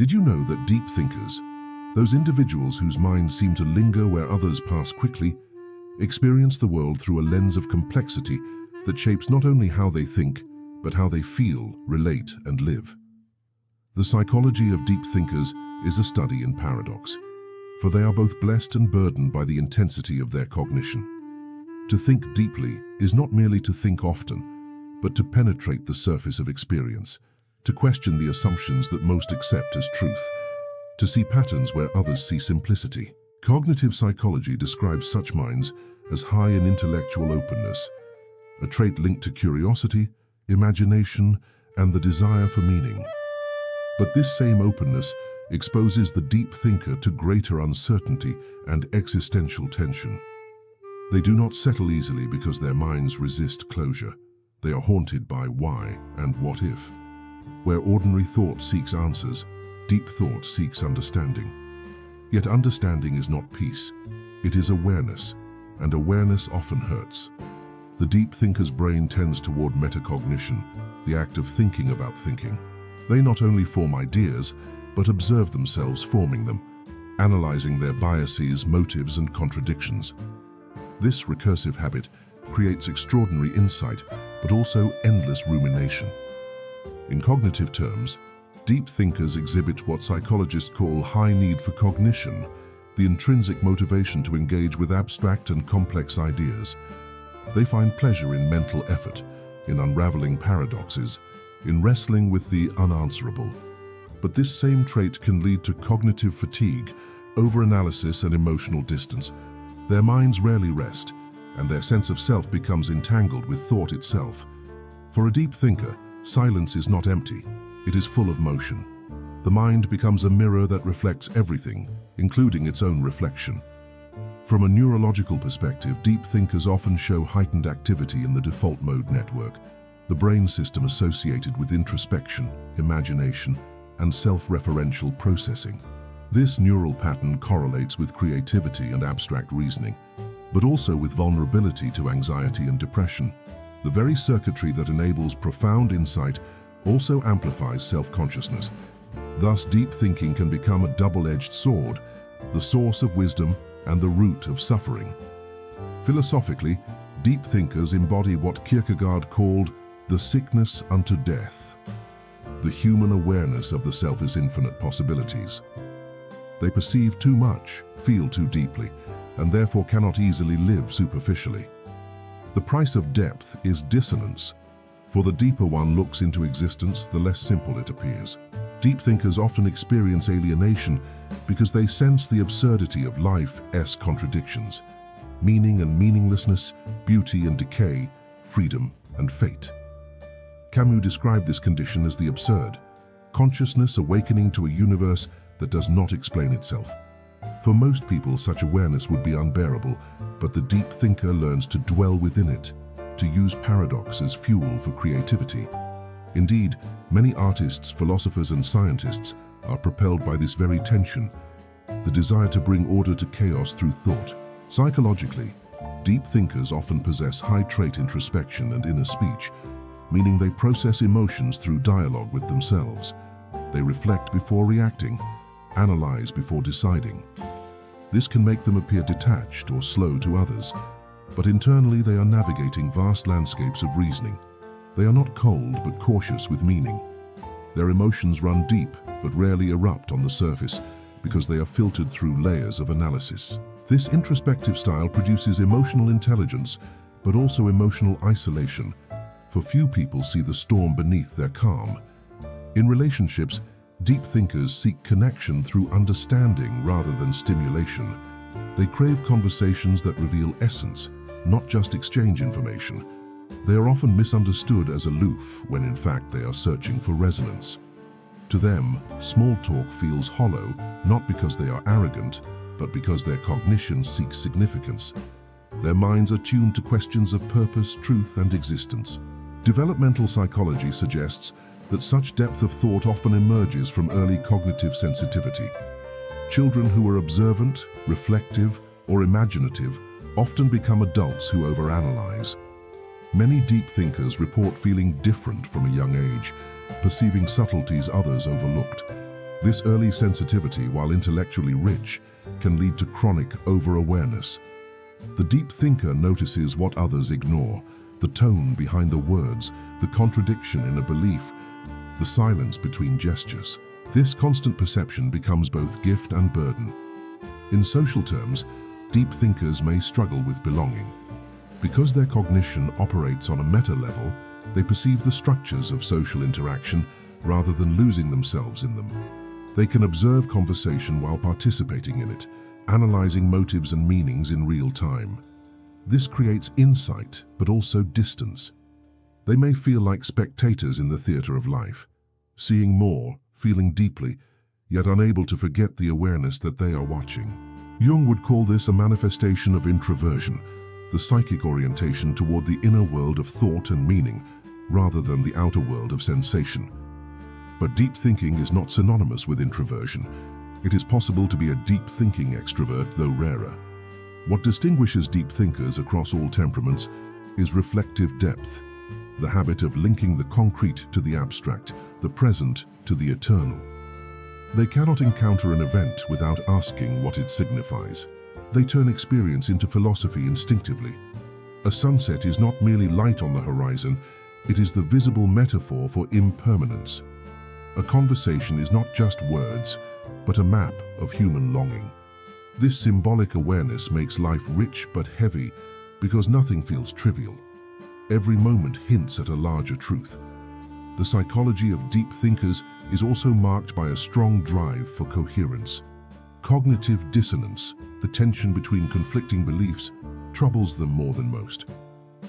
Did you know that deep thinkers, those individuals whose minds seem to linger where others pass quickly, experience the world through a lens of complexity that shapes not only how they think, but how they feel, relate, and live? The psychology of deep thinkers is a study in paradox, for they are both blessed and burdened by the intensity of their cognition. To think deeply is not merely to think often, but to penetrate the surface of experience, to question the assumptions that most accept as truth, to see patterns where others see simplicity. Cognitive psychology describes such minds as high in intellectual openness, a trait linked to curiosity, imagination, and the desire for meaning. But this same openness exposes the deep thinker to greater uncertainty and existential tension. They do not settle easily because their minds resist closure. They are haunted by why and what if. Where ordinary thought seeks answers, deep thought seeks understanding. Yet understanding is not peace, it is awareness, and awareness often hurts. The deep thinker's brain tends toward metacognition, the act of thinking about thinking. They not only form ideas, but observe themselves forming them, analyzing their biases, motives, and contradictions. This recursive habit creates extraordinary insight, but also endless rumination. In cognitive terms, deep thinkers exhibit what psychologists call high need for cognition, the intrinsic motivation to engage with abstract and complex ideas. They find pleasure in mental effort, in unraveling paradoxes, in wrestling with the unanswerable. But this same trait can lead to cognitive fatigue, overanalysis, and emotional distance. Their minds rarely rest, and their sense of self becomes entangled with thought itself. For a deep thinker, silence is not empty, it is full of motion. The mind becomes a mirror that reflects everything, including its own reflection. From a neurological perspective, deep thinkers often show heightened activity in the default mode network, the brain system associated with introspection, imagination, and self-referential processing. This neural pattern correlates with creativity and abstract reasoning, but also with vulnerability to anxiety and depression. The very circuitry that enables profound insight also amplifies self-consciousness. Thus, deep thinking can become a double-edged sword, the source of wisdom and the root of suffering. Philosophically, deep thinkers embody what Kierkegaard called the sickness unto death. The human awareness of the self is infinite possibilities. They perceive too much, feel too deeply, and therefore cannot easily live superficially. The price of depth is dissonance. For the deeper one looks into existence, the less simple it appears. Deep thinkers often experience alienation because they sense the absurdity of life's contradictions, meaning and meaninglessness, beauty and decay, freedom and fate. Camus described this condition as the absurd, consciousness awakening to a universe that does not explain itself. For most people, such awareness would be unbearable, but the deep thinker learns to dwell within it, to use paradox as fuel for creativity. Indeed, many artists, philosophers, and scientists are propelled by this very tension, the desire to bring order to chaos through thought. Psychologically, deep thinkers often possess high-trait introspection and inner speech, meaning they process emotions through dialogue with themselves. They reflect before reacting, analyze before deciding. This can make them appear detached or slow to others, but internally they are navigating vast landscapes of reasoning. They are not cold but cautious with meaning. Their emotions run deep but rarely erupt on the surface because they are filtered through layers of analysis. This introspective style produces emotional intelligence but also emotional isolation, for few people see the storm beneath their calm. In relationships, deep thinkers seek connection through understanding rather than stimulation. They crave conversations that reveal essence, not just exchange information. They are often misunderstood as aloof when in fact they are searching for resonance. To them, small talk feels hollow, not because they are arrogant, but because their cognition seeks significance. Their minds are tuned to questions of purpose, truth, and existence. Developmental psychology suggests that such depth of thought often emerges from early cognitive sensitivity. Children who are observant, reflective, or imaginative often become adults who overanalyze. Many deep thinkers report feeling different from a young age, perceiving subtleties others overlooked. This early sensitivity, while intellectually rich, can lead to chronic over-awareness. The deep thinker notices what others ignore, the tone behind the words, the contradiction in a belief, the silence between gestures. This constant perception becomes both gift and burden. In social terms, deep thinkers may struggle with belonging. Because their cognition operates on a meta level, they perceive the structures of social interaction rather than losing themselves in them. They can observe conversation while participating in it, analyzing motives and meanings in real time. This creates insight, but also distance. They may feel like spectators in the theater of life, seeing more, feeling deeply, yet unable to forget the awareness that they are watching. Jung would call this a manifestation of introversion, the psychic orientation toward the inner world of thought and meaning, rather than the outer world of sensation. But deep thinking is not synonymous with introversion. It is possible to be a deep-thinking extrovert, though rarer. What distinguishes deep thinkers across all temperaments is reflective depth, the habit of linking the concrete to the abstract, the present to the eternal. They cannot encounter an event without asking what it signifies. They turn experience into philosophy instinctively. A sunset is not merely light on the horizon, it is the visible metaphor for impermanence. A conversation is not just words, but a map of human longing. This symbolic awareness makes life rich but heavy because nothing feels trivial. Every moment hints at a larger truth. The psychology of deep thinkers is also marked by a strong drive for coherence. Cognitive dissonance, the tension between conflicting beliefs, troubles them more than most.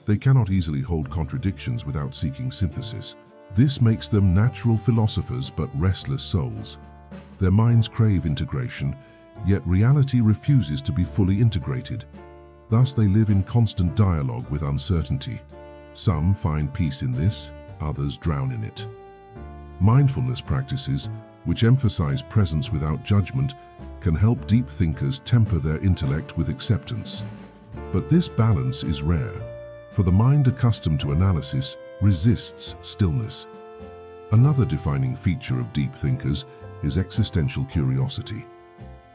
They cannot easily hold contradictions without seeking synthesis. This makes them natural philosophers but restless souls. Their minds crave integration, yet reality refuses to be fully integrated. Thus they live in constant dialogue with uncertainty. Some find peace in this, others drown in it. Mindfulness practices, which emphasize presence without judgment, can help deep thinkers temper their intellect with acceptance. But this balance is rare, for the mind accustomed to analysis resists stillness. Another defining feature of deep thinkers is existential curiosity,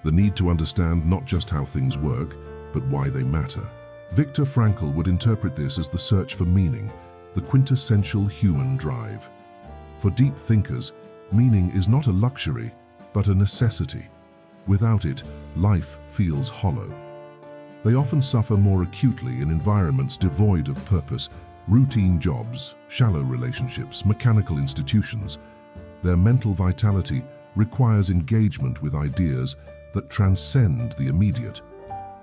the need to understand not just how things work, but why they matter. Viktor Frankl would interpret this as the search for meaning, the quintessential human drive. For deep thinkers, meaning is not a luxury, but a necessity. Without it, life feels hollow. They often suffer more acutely in environments devoid of purpose, routine jobs, shallow relationships, mechanical institutions. Their mental vitality requires engagement with ideas that transcend the immediate.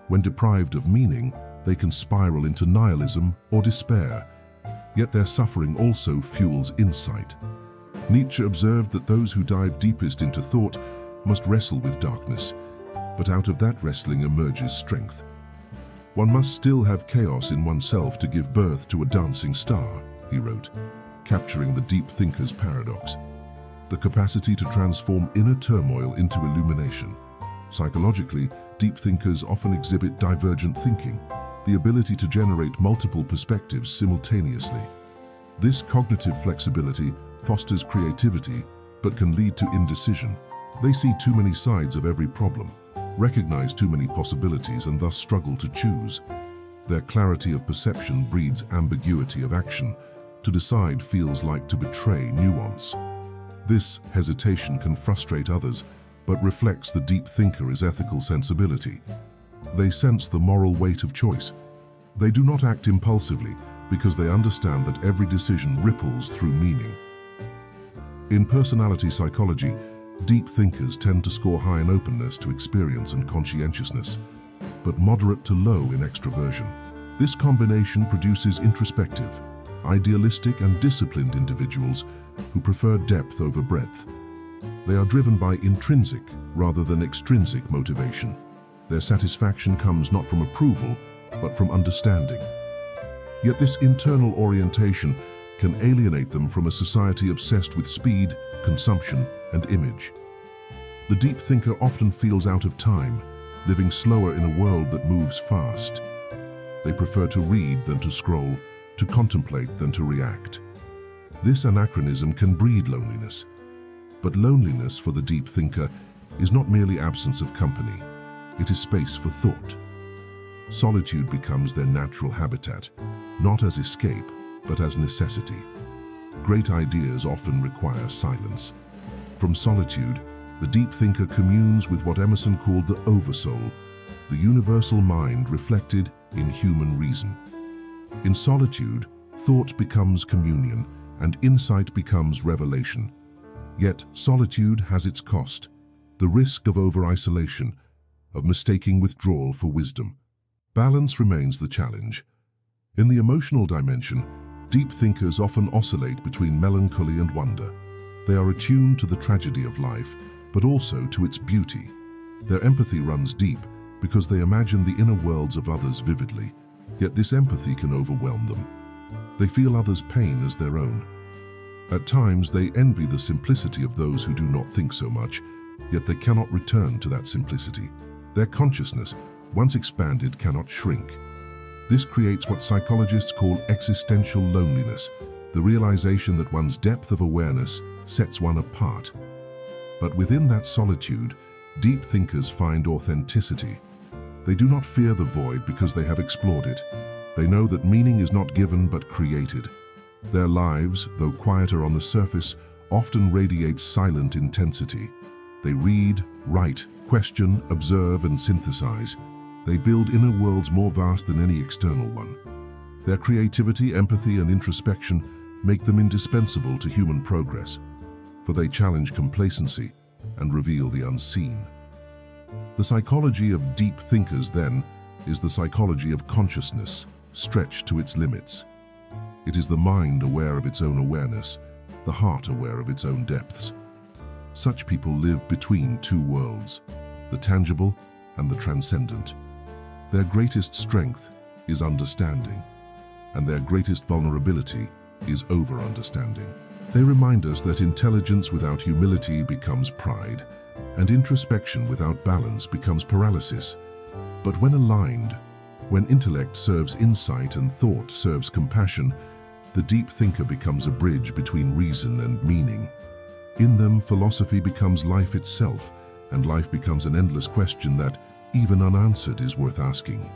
When deprived of meaning, they can spiral into nihilism or despair, yet their suffering also fuels insight. Nietzsche observed that those who dive deepest into thought must wrestle with darkness, but out of that wrestling emerges strength. One must still have chaos in oneself to give birth to a dancing star, he wrote, capturing the deep thinker's paradox. The capacity to transform inner turmoil into illumination. Psychologically, deep thinkers often exhibit divergent thinking, the ability to generate multiple perspectives simultaneously. This cognitive flexibility fosters creativity, but can lead to indecision. They see too many sides of every problem, recognize too many possibilities, and thus struggle to choose. Their clarity of perception breeds ambiguity of action. To decide feels like to betray nuance. This hesitation can frustrate others, but reflects the deep thinker's ethical sensibility. They sense the moral weight of choice. They do not act impulsively because they understand that every decision ripples through meaning. In personality psychology, deep thinkers tend to score high in openness to experience and conscientiousness, but moderate to low in extroversion. This combination produces introspective, idealistic and disciplined individuals who prefer depth over breadth. They are driven by intrinsic rather than extrinsic motivation. Their satisfaction comes not from approval, but from understanding. Yet this internal orientation can alienate them from a society obsessed with speed, consumption, and image. The deep thinker often feels out of time, living slower in a world that moves fast. They prefer to read than to scroll, to contemplate than to react. This anachronism can breed loneliness. But loneliness for the deep thinker is not merely absence of company. It is space for thought. Solitude becomes their natural habitat, not as escape, but as necessity. Great ideas often require silence. From solitude, the deep thinker communes with what Emerson called the oversoul, the universal mind reflected in human reason. In solitude, thought becomes communion, and insight becomes revelation. Yet solitude has its cost, the risk of over-isolation, of mistaking withdrawal for wisdom. Balance remains the challenge. In the emotional dimension, deep thinkers often oscillate between melancholy and wonder. They are attuned to the tragedy of life, but also to its beauty. Their empathy runs deep because they imagine the inner worlds of others vividly, yet this empathy can overwhelm them. They feel others' pain as their own. At times, they envy the simplicity of those who do not think so much, yet they cannot return to that simplicity. Their consciousness, once expanded, cannot shrink. This creates what psychologists call existential loneliness, the realization that one's depth of awareness sets one apart. But within that solitude, deep thinkers find authenticity. They do not fear the void because they have explored it. They know that meaning is not given but created. Their lives, though quieter on the surface, often radiate silent intensity. They read, write, question, observe, and synthesize. They build inner worlds more vast than any external one. Their creativity, empathy, and introspection make them indispensable to human progress, for they challenge complacency and reveal the unseen. The psychology of deep thinkers, then, is the psychology of consciousness, stretched to its limits. It is the mind aware of its own awareness, the heart aware of its own depths. Such people live between two worlds, the tangible and the transcendent. Their greatest strength is understanding, and their greatest vulnerability is over-understanding. They remind us that intelligence without humility becomes pride, and introspection without balance becomes paralysis. But when aligned, when intellect serves insight and thought serves compassion, the deep thinker becomes a bridge between reason and meaning. In them, philosophy becomes life itself, and life becomes an endless question that, even unanswered, is worth asking.